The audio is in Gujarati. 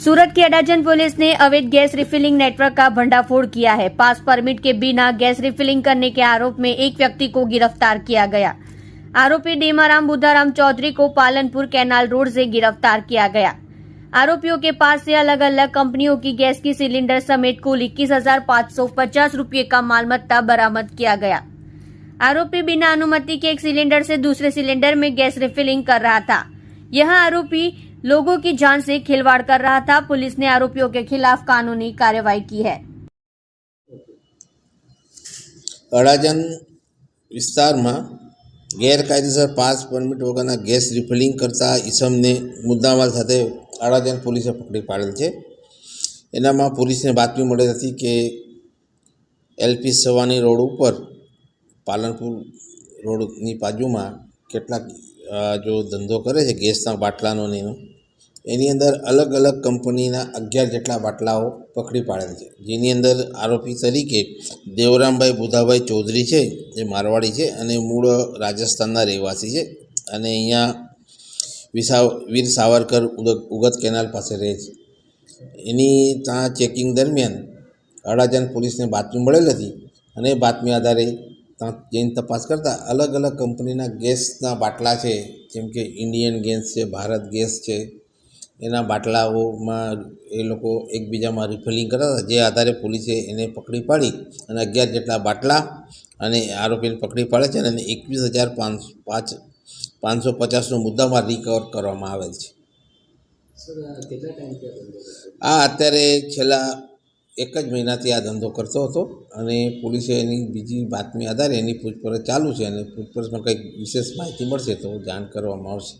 सूरत की अडाजन पुलिस ने अवैध गैस रिफिलिंग नेटवर्क का भंडाफोड़ किया है। पास परमिट के बिना गैस रिफिलिंग करने के आरोप में एक व्यक्ति को गिरफ्तार किया गया। आरोपी डेमाराम बुधाराम चौधरी को पालनपुर कैनाल रोड से गिरफ्तार किया गया। आरोपियों के पास से अलग अलग कंपनियों की गैस की सिलेंडर समेत कुल 21,550 रुपये का मालमत्ता बरामद किया गया। आरोपी बिना अनुमति के एक सिलेंडर से दूसरे सिलेंडर में गैस रिफिलिंग कर रहा था। यह आरोपी लोगों की जान से खिलवाड़ कर रहा था। पुलिस ने आरोपियों के खिलाफ कानूनी कार्रवाई की है। અડાજણ વિસ્તારમાં ગેરકાયદેસર પાસ પરમિટ વગરના ગેસ રિફિલિંગ કરતા ઈસમને મુદ્દામાલ સાથે અડાજણ પોલીસે પકડી પાડેલ છે। એનામાં પોલીસને બાતમી મળેલ હતી કે એલપી સવાની રોડ ઉપર પાલનપુર રોડની બાજુમાં કેટલાક જો ધંધો કરે છે ગેસના બાટલાનો ને એનો, એની અંદર અલગ અલગ કંપનીના 11 જેટલા બાટલાઓ પકડી પાડેલ છે, જેની અંદર આરોપી તરીકે દેવરામભાઈ બુધાભાઈ ચૌધરી છે, જે મારવાડી છે અને મૂળ રાજસ્થાનના રહેવાસી છે અને અહીંયા વીર સાવરકર ઉગત કેનાલ પાસે રહે છે। એની ત્યાં ચેકિંગ દરમિયાન અડાજણ પોલીસને બાતમી મળેલ હતી અને બાતમી આધારે ત્યાં જઈને તપાસ કરતાં અલગ અલગ કંપનીના ગેસના બાટલા છે, જેમ કે ઇન્ડિયન ગેસ છે, ભારત ગેસ છે, એના બાટલાઓમાં એ લોકો એકબીજામાં રિફિલિંગ કરતા હતા, જે આધારે પોલીસે એને પકડી પાડી અને 11 જેટલા બાટલા અને આરોપીને પકડી પાડે છે અને 21,550નો મુદ્દામાલ રિકવર કરવામાં આવેલ છે। આ અત્યારે છેલ્લા 1 જ મહિનાથી આ ધંધો કરતો હતો અને પોલીસે એની બીજી બાતમી આધારે એની પૂછપરછ ચાલુ છે અને પૂછપરછમાં કંઈક વિશેષ માહિતી મળશે તો જાણ કરવામાં આવશે।